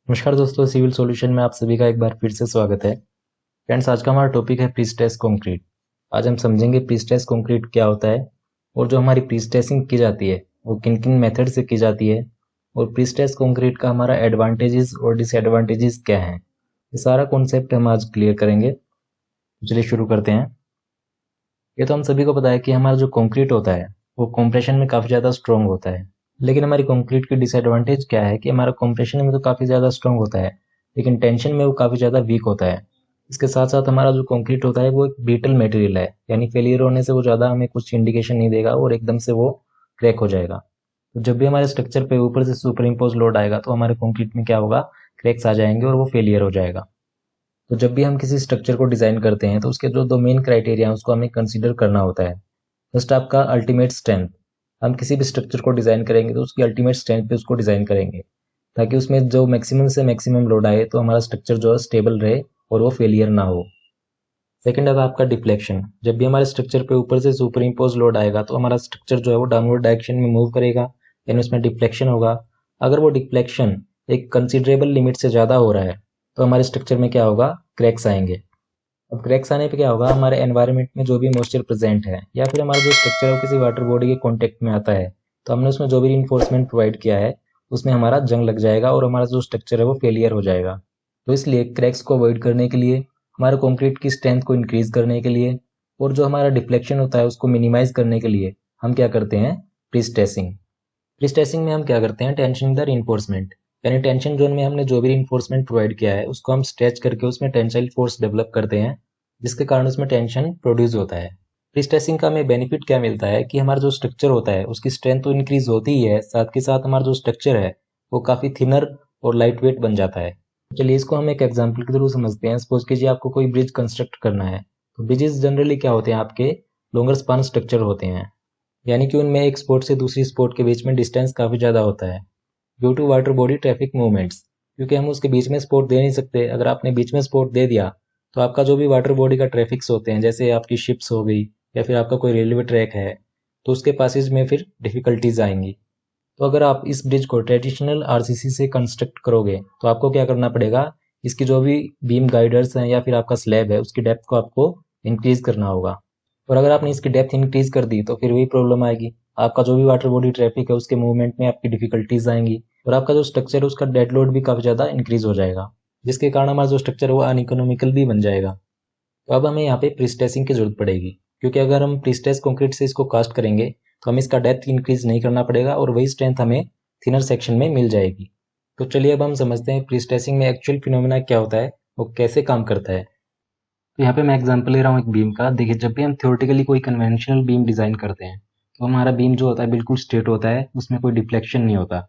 नमस्कार दोस्तों, civil solution में आप सभी का एक बार फिर से स्वागत है। फ्रेंड्स, आज का हमारा टॉपिक है प्रीस्ट्रेस कंक्रीट। आज हम समझेंगे प्रीस्ट्रेस कंक्रीट क्या होता है और जो हमारी प्रीस्ट्रेसिंग की जाती है वो किन किन मेथड से की जाती है और प्रीस्ट्रेस कंक्रीट का हमारा एडवांटेजेस और डिसएडवांटेजेस क्या हैं। ये सारा कॉन्सेप्ट हम आज क्लियर करेंगे। चलिए शुरू करते हैं। ये तो हम सभी को पता है कि हमारा जो कंक्रीट होता है वो कंप्रेशन में काफ़ी ज़्यादा स्ट्रॉन्ग होता है। लेकिन हमारी कंक्रीट की डिसएडवांटेज क्या है कि हमारा कंप्रेशन में तो काफ़ी ज़्यादा स्ट्रॉन्ग होता है, लेकिन टेंशन में वो काफ़ी ज़्यादा वीक होता है। इसके साथ साथ हमारा जो कंक्रीट होता है वो एक ब्रिटल मटेरियल है, यानी फेलियर होने से वो ज़्यादा हमें कुछ इंडिकेशन नहीं देगा और एकदम से वो क्रैक हो जाएगा। तो जब भी हमारे स्ट्रक्चर पे ऊपर से सुपर इम्पोज लोड आएगा तो हमारे कंक्रीट में क्या होगा, क्रैक्स आ जाएंगे और वो फेलियर हो जाएगा। तो जब भी हम किसी स्ट्रक्चर को डिज़ाइन करते हैं तो उसके जो दो मेन क्राइटेरिया हैं उसको हमें कंसीडर करना होता है। फर्स्ट आपका अल्टीमेट स्ट्रेंथ। हम किसी भी स्ट्रक्चर को डिज़ाइन करेंगे तो उसकी अल्टीमेट स्ट्रेंथ पे उसको डिज़ाइन करेंगे ताकि उसमें जो मैक्सिमम से मैक्सिमम लोड आए तो हमारा स्ट्रक्चर जो है स्टेबल रहे और वो फेलियर ना हो। सेकंड है आपका डिफ्लेक्शन। जब भी हमारे स्ट्रक्चर पे ऊपर से सुपर इम्पोज लोड आएगा तो हमारा स्ट्रक्चर जो है वो डाउनवर्ड डायरेक्शन में मूव करेगा, यानी उसमें डिफ्लेक्शन होगा। अगर वो डिफ्लेक्शन एक कंसिडरेबल लिमिट से ज़्यादा हो रहा है तो हमारे स्ट्रक्चर में क्या होगा, क्रैक्स आएंगे। अब क्रैक्स आने पे क्या होगा, हमारे एनवायरनमेंट में जो भी मॉइस्चर प्रेजेंट है या फिर हमारा जो स्ट्रक्चर है वो किसी वाटर बॉडी के कांटेक्ट में आता है तो हमने उसमें जो भी इन्फोर्समेंट प्रोवाइड किया है उसमें हमारा जंग लग जाएगा और हमारा जो स्ट्रक्चर है वो फेलियर हो जाएगा। तो इसलिए क्रैक्स को अवॉइड करने के लिए, हमारे कंक्रीट की स्ट्रेंथ को इंक्रीज करने के लिए और जो हमारा डिफ्लेक्शन होता है उसको मिनिमाइज करने के लिए हम क्या करते हैं, प्रीस्ट्रेसिंग। प्रीस्ट्रेसिंग में हम क्या करते हैं, टेंशन द रिइंफोर्समेंट, यानी टेंशन जोन में हमने जो भी रिइंफोर्समेंट प्रोवाइड किया है उसको हम स्ट्रेच करके उसमें टेंसाइल फोर्स डेवलप करते हैं, जिसके कारण उसमें टेंशन प्रोड्यूस होता है। प्रीस्ट्रेसिंग का हमें बेनिफिट क्या मिलता है कि हमारा जो स्ट्रक्चर होता है उसकी स्ट्रेंथ तो इंक्रीज होती ही है, साथ के साथ हमारा जो स्ट्रक्चर है वो काफ़ी थिनर और लाइट वेट बन जाता है। चलिए इसको हम एक एग्जाम्पल के थ्रू समझते हैं। सपोज कीजिए आपको कोई ब्रिज कंस्ट्रक्ट करना है, तो ब्रिजेस जनरली क्या होते हैं, आपके लॉन्गर स्पान स्ट्रक्चर होते हैं, यानी कि उनमें एक स्पॉट से दूसरी स्पॉट के बीच में डिस्टेंस काफ़ी ज़्यादा होता है due to water body traffic movements. क्योंकि हम उसके बीच में स्पॉट दे नहीं सकते। अगर आपने बीच में स्पॉट दे दिया तो आपका जो भी वाटर बॉडी का ट्रैफिक्स होते हैं, जैसे आपकी शिप्स हो गई या फिर आपका कोई रेलवे ट्रैक है, तो उसके पासेज में फिर डिफ़िकल्टीज आएंगी। तो अगर आप इस ब्रिज को ट्रेडिशनल आरसीसी से कंस्ट्रक्ट करोगे तो आपको क्या करना पड़ेगा, इसकी जो भी बीम गाइडर्स हैं या फिर आपका स्लैब है उसकी डेप्थ को आपको इंक्रीज करना होगा। और अगर आपने इसकी डेप्थ इंक्रीज कर दी तो फिर वही प्रॉब्लम आएगी, आपका जो भी वाटर बॉडी ट्रैफिक है उसके मूवमेंट में आपकी डिफिकल्टीज आएंगी और आपका जो स्ट्रक्चर है उसका डेड लोड भी काफ़ी ज़्यादा इंक्रीज हो जाएगा, जिसके कारण हमारा जो स्ट्रक्चर है वो अनइकोनॉमिकल भी बन जाएगा। तो अब हमें यहाँ पे प्रीस्ट्रेसिंग की जरूरत पड़ेगी, क्योंकि अगर हम प्रीस्ट्रेस कंक्रीट से इसको कास्ट करेंगे तो हमें इसका डेप्थ इंक्रीज नहीं करना पड़ेगा और वही स्ट्रेंथ हमें थिनर सेक्शन में मिल जाएगी। तो चलिए अब हम समझते हैं प्रीस्ट्रेसिंग में एक्चुअल फिनोमेना क्या होता है, वो कैसे काम करता है। तो यहाँ पे मैं एग्जांपल ले रहा हूँ एक बीम का। देखिए, जब भी हम थ्योरेटिकली कोई कन्वेंशनल बीम डिज़ाइन करते हैं तो हमारा बीम जो होता है बिल्कुल स्ट्रेट होता है, उसमें कोई डिफ्लेक्शन नहीं होता।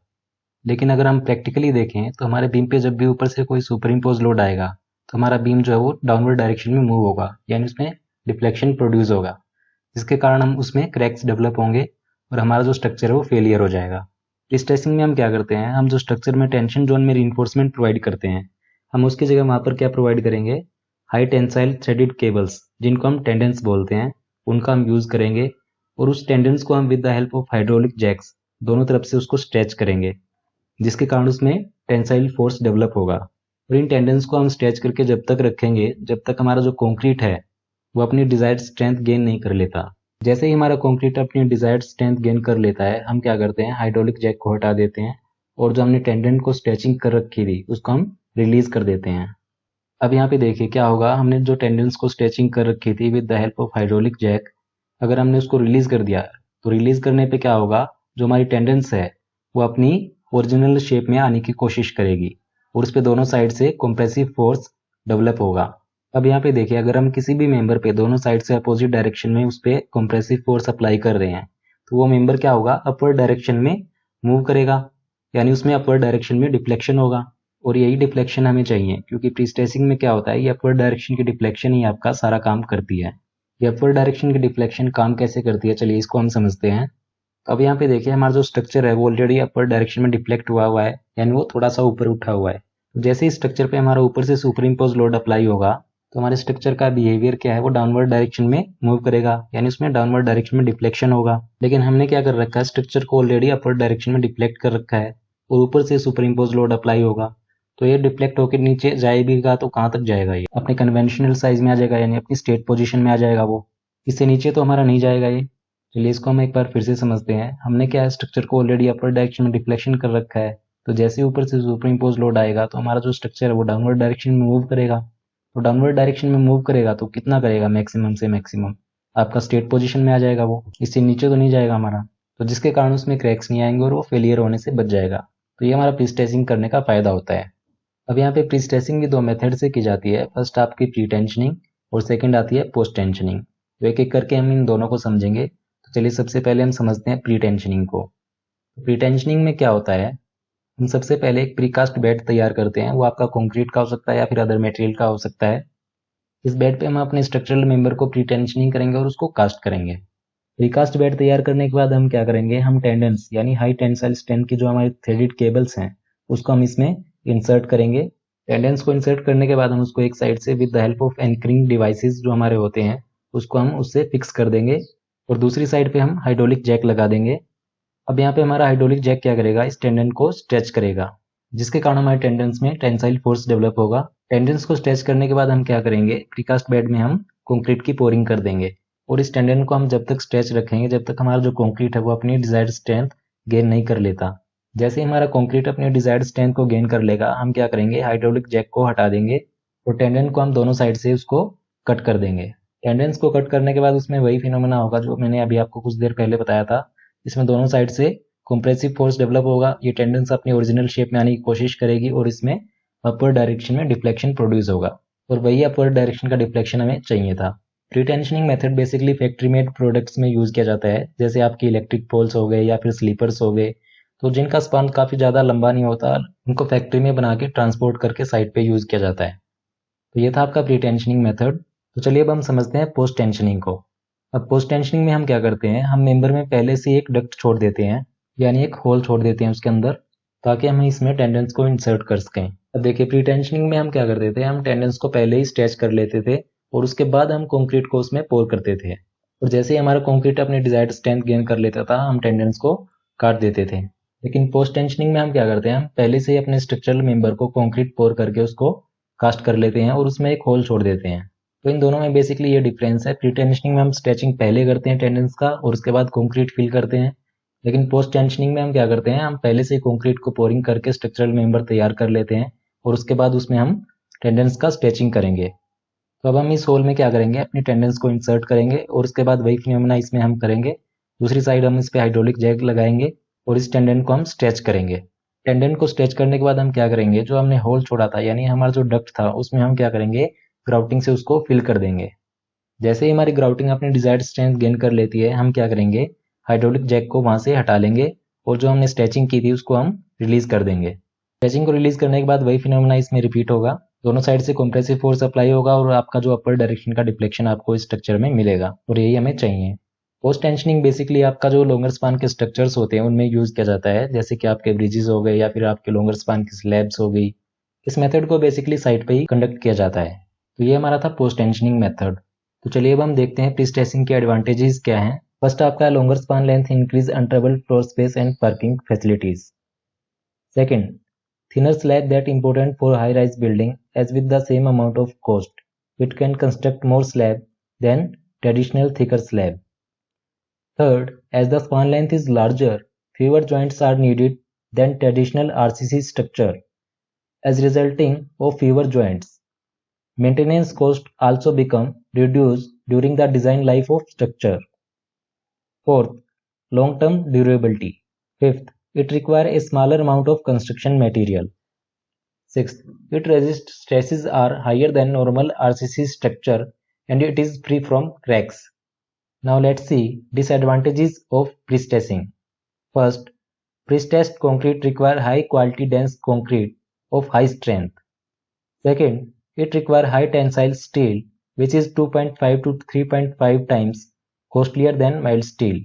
लेकिन अगर हम प्रैक्टिकली देखें तो हमारे बीम पे जब भी ऊपर से कोई सुपर इम्पोज लोड आएगा तो हमारा बीम जो है वो डाउनवर्ड डायरेक्शन में मूव होगा, यानी उसमें डिफ्लेक्शन प्रोड्यूस होगा, जिसके कारण हम उसमें क्रैक्स डेवलप होंगे और हमारा जो स्ट्रक्चर है वो फेलियर हो जाएगा। स्ट्रेसिंग में हम क्या करते हैं, हम जो स्ट्रक्चर में टेंशन जोन में रिइंफोर्समेंट प्रोवाइड करते हैं, हम उसकी जगह वहाँ पर क्या प्रोवाइड करेंगे, हाई टेंसाइल थ्रेडेड केबल्स, जिनको हम टेंडेंस बोलते हैं, उनका हम यूज़ करेंगे और उस टेंडेंस को हम with the help of hydraulic jacks दोनों तरफ से उसको स्ट्रेच करेंगे, जिसके कारण उसमें टेंसाइल फोर्स डेवलप होगा। और इन टेंडेंस को हम स्ट्रेच करके जब तक रखेंगे जब तक हमारा जो कंक्रीट है वो अपनी डिजायर्ड स्ट्रेंथ गेन नहीं कर लेता। जैसे ही हमारा कंक्रीट अपनी डिजायर्ड स्ट्रेंथ गेन कर लेता है, हम क्या करते हैं, हाइड्रोलिक जैक को हटा देते हैं और जो हमने टेंडेंट को स्ट्रेचिंग कर रखी थी उसको हम रिलीज कर देते हैं। अब यहाँ पे देखिए क्या होगा, हमने जो टेंडेंस को स्ट्रेचिंग कर रखी थी with the help of hydraulic jack, अगर हमने उसको रिलीज कर दिया तो रिलीज करने पे क्या होगा, जो हमारी टेंडेंस है वो अपनी ओरिजिनल शेप में आने की कोशिश करेगी और उस पे दोनों साइड से कंप्रेसिव फोर्स डेवलप होगा। अब यहाँ पे देखिए, अगर हम किसी भी मेंबर पे दोनों साइड से अपोजिट डायरेक्शन में उस पर कंप्रेसिव फोर्स अप्लाई कर रहे हैं तो वो मेंबर क्या होगा, अपवर्ड डायरेक्शन में मूव करेगा, यानी उसमें अपवर्ड डायरेक्शन में डिफ्लेक्शन होगा। और यही डिफ्लेक्शन हमें चाहिए, क्योंकि प्रीस्ट्रेसिंग में क्या होता है, ये अपवर्ड डायरेक्शन की डिफ्लेक्शन ही आपका सारा काम करती है। ये अपवर्ड डायरेक्शन की डिफ्लेक्शन काम कैसे करती है, चलिए इसको हम समझते हैं। तो अब यहाँ पे देखिए, हमारा जो स्ट्रक्चर है वो ऑलरेडी अपवर्ड डायरेक्शन में डिफ्लेक्ट हुआ हुआ है, यानी वो थोड़ा सा ऊपर उठा हुआ है। तो जैसे ही स्ट्रक्चर पे हमारा ऊपर से सुपर इम्पोज लोड अप्लाई होगा तो हमारे स्ट्रक्चर का बिहेवियर क्या है, वो डाउनवर्ड डायरेक्शन में मूव करेगा, यानी उसमें डाउनवर्ड डायरेक्शन में डिफ्लेक्शन होगा। लेकिन हमने क्या कर रखा है, स्ट्रक्चर को ऑलरेडी अपवर्ड डायरेक्शन में डिफ्लेक्ट कर रखा है और ऊपर से सुपर इम्पोज लोड अप्लाई होगा तो ये डिफ्लेक्ट होकर नीचे जाएगा तो कहाँ तक जाएगा, ये अपने कन्वेंशनल साइज में आ जाएगा, यानी अपनी स्टेट पोजीशन में आ जाएगा वो। इससे नीचे तो हमारा नहीं जाएगा ये। चलिए इसको हम एक बार फिर से समझते हैं। हमने क्या है, स्ट्रक्चर को ऑलरेडी अपर डायरेक्शन में डिफ्लेक्शन कर रखा है, तो जैसे ऊपर से सुपर इम्पोज लोड आएगा तो हमारा जो स्ट्रक्चर है वो डाउनवर्ड डायरेक्शन में मूव करेगा। तो डाउनवर्ड डायरेक्शन में मूव करेगा तो कितना करेगा, मैक्सिमम से मैक्सिमम आपका स्टेट पोजीशन में आ जाएगा वो, इससे नीचे तो नहीं जाएगा हमारा। तो जिसके कारण उसमें क्रैक्स नहीं आएंगे और वो फेलियर होने से बच जाएगा। तो ये हमारा प्रीस्ट्रेसिंग करने का फायदा होता है। अब यहाँ पे प्रीस्ट्रेसिंग भी दो मेथड से की जाती है। फर्स्ट आपकी प्री टेंशनिंग और सेकंड आती है पोस्ट टेंशनिंग। तो एक एक करके हम इन दोनों को समझेंगे। तो चलिए सबसे पहले हम समझते हैं प्री टेंशनिंग को। प्री टेंशनिंग में क्या होता है, हम सबसे पहले एक प्रीकास्ट बेड तैयार करते हैं। वो आपका कंक्रीट का हो सकता है या फिर अदर मटेरियल का हो सकता है। इस बेड पे हम अपने स्ट्रक्चरल मेंबर को प्री टेंशनिंग करेंगे और उसको कास्ट करेंगे। प्रीकास्ट बेड तैयार करने के बाद हम क्या करेंगे, हम टेंडेंस यानी हाई टेंसाइल स्ट्रेंथ की जो हमारे थ्रेडेड केबल्स हैं उसको हम इसमें इंसर्ट करेंगे। टेंडेंस को इंसर्ट करने के बाद हम उसको एक साइड से with the help of anchoring devices जो हमारे होते हैं उसको हम उससे फिक्स कर देंगे, और दूसरी साइड पे हम हाइड्रोलिक जैक लगा देंगे। अब यहाँ पे हमारा हाइड्रोलिक जैक क्या करेगा, इस टेंडन को स्ट्रेच करेगा, जिसके कारण हमारे टेंडेंस में टेंसाइल फोर्स डेवलप होगा। टेंडेंस को स्ट्रेच करने के बाद हम क्या करेंगे, प्रीकास्ट बेड में हम कंक्रीट की पोरिंग कर देंगे, और इस टेंडन को हम जब तक स्ट्रेच रखेंगे जब तक हमारा जो कंक्रीट है वो अपनी डिजायर्ड स्ट्रेंथ गेन नहीं कर लेता। जैसे ही हमारा कंक्रीट अपनी डिजायर्ड स्ट्रेंथ को गेन कर लेगा, हम क्या करेंगे, हाइड्रोलिक जैक को हटा देंगे और टेंडन को हम दोनों साइड से उसको कट कर देंगे। टेंडेंस को कट करने के बाद उसमें वही फिनोमेना होगा जो मैंने अभी आपको कुछ देर पहले बताया था। इसमें दोनों साइड से कंप्रेसिव फोर्स डेवलप होगा। ये टेंडेंस अपनी ओरिजिनल शेप में आने की कोशिश करेगी और इसमें अपर डायरेक्शन में डिफ्लेक्शन प्रोड्यूस होगा, और वही अपर डायरेक्शन का डिफ्लेक्शन हमें चाहिए था। Pre tensioning method basically factory made products में यूज किया जाता है, जैसे आपकी इलेक्ट्रिक पोल्स हो गए या फिर स्लीपर्स हो गए, तो जिनका स्पान काफी ज्यादा लंबा नहीं होता, उनको फैक्ट्री में बना के ट्रांसपोर्ट करके साइड पे यूज किया जाता है। तो ये था आपका प्री टेंशनिंग मेथड। तो चलिए अब हम समझते हैं पोस्ट टेंशनिंग को। अब पोस्ट टेंशनिंग में हम क्या करते हैं, हम मेंबर में पहले से एक डक्ट छोड़ देते हैं, यानी एक होल छोड़ देते हैं उसके अंदर, ताकि हम इसमें टेंडेंस को इंसर्ट कर सकें। अब देखिए प्री टेंशनिंग में हम क्या करते थे, हम टेंडेंस को पहले ही स्ट्रेच कर लेते थे और उसके बाद हम कंक्रीट को उसमें पोर करते थे, और जैसे ही हमारा कंक्रीट अपनी डिजायर्ड स्ट्रेंथ गेन कर लेता था हम टेंडेंस को काट देते थे। लेकिन पोस्ट टेंशनिंग में हम क्या करते हैं, हम पहले से ही अपने स्ट्रक्चरल मेंबर को कंक्रीट पोर करके उसको कास्ट कर लेते हैं और उसमें एक होल छोड़ देते हैं। तो इन दोनों में बेसिकली ये डिफरेंस है। प्री टेंशनिंग में हम स्ट्रेचिंग पहले करते हैं टेंडेंस का और उसके बाद कंक्रीट फिल करते हैं, लेकिन पोस्ट टेंशनिंग में हम क्या करते हैं, हम पहले से कंक्रीट को पोरिंग करके स्ट्रक्चरल मेंबर तैयार कर लेते हैं और उसके बाद उसमें हम टेंडेंस का स्ट्रेचिंग करेंगे। तो अब हम इस होल में क्या करेंगे, अपनी टेंडेंस को इंसर्ट करेंगे और उसके बाद वही फिनोमेना इसमें हम करेंगे। दूसरी साइड हम इस पे हाइड्रोलिक जैक लगाएंगे और इस टेंडन को हम स्ट्रेच करेंगे। टेंडन को स्ट्रेच करने के बाद हम क्या करेंगे, जो हमने होल छोड़ा था यानी हमारा जो डक्ट था उसमें हम क्या करेंगे, ग्राउटिंग से उसको फिल कर देंगे। जैसे ही हमारी ग्राउटिंग अपनी डिजायर्ड स्ट्रेंथ गेन कर लेती है, हम क्या करेंगे, हाइड्रोलिक जैक को वहां से हटा लेंगे और जो हमने स्ट्रेचिंग की थी उसको हम रिलीज कर देंगे। स्ट्रेचिंग को रिलीज करने के बाद वही फिनोमेना इसमें रिपीट होगा, दोनों साइड से कंप्रेसिव फोर्स अप्लाई होगा और आपका जो अपर डायरेक्शन का डिफ्लेक्शन आपको इस स्ट्रक्चर में मिलेगा, और यही हमें चाहिए। पोस्ट टेंशनिंग बेसिकली आपका जो लॉन्गर स्पान के स्ट्रक्चर्स होते हैं उनमें यूज किया जाता है, जैसे कि आपके ब्रिजेस हो गए या फिर आपके लॉन्गर स्पान की स्लैब्स हो गई। इस मेथड को बेसिकली साइट पे ही कंडक्ट किया जाता है। तो ये हमारा था पोस्ट टेंशनिंग मेथड। तो चलिए अब हम देखते हैं प्री-स्ट्रेसिंग के एडवांटेजेस क्या हैं। फर्स्ट आपका longer span length increase untroubled floor space and parking facilities. Second, thinner slab that important for high-rise building, as with the same amount of cost, it can construct more slab than traditional thicker slab. Third, as the span length is larger, fewer joints are needed than traditional RCC structure, as resulting of fewer joints. Maintenance cost also become reduced during the design life of structure. Fourth, long-term durability. Fifth, it requires a smaller amount of construction material. Sixth, it resists stresses are higher than normal RCC structure and it is free from cracks. Now let's see disadvantages of pre-stressing. First, pre-stressed concrete require high quality dense concrete of high strength. Second, it require high tensile steel which is 2.5 to 3.5 times costlier than mild steel.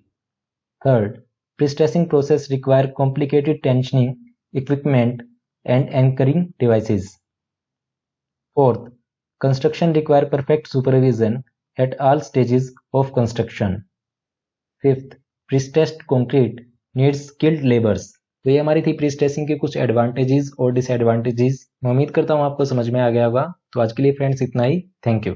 Third, pre-stressing process require complicated tensioning equipment and anchoring devices. Fourth, construction require perfect supervision at all stages of construction. Fifth, pre-stressed concrete needs skilled laborers. तो ये हमारी थी pre stressing के कुछ advantages और disadvantages. मैं उम्मीद करता हूँ आपको समझ में आ गया होगा। तो आज के लिए फ्रेंड्स इतना ही। Thank you.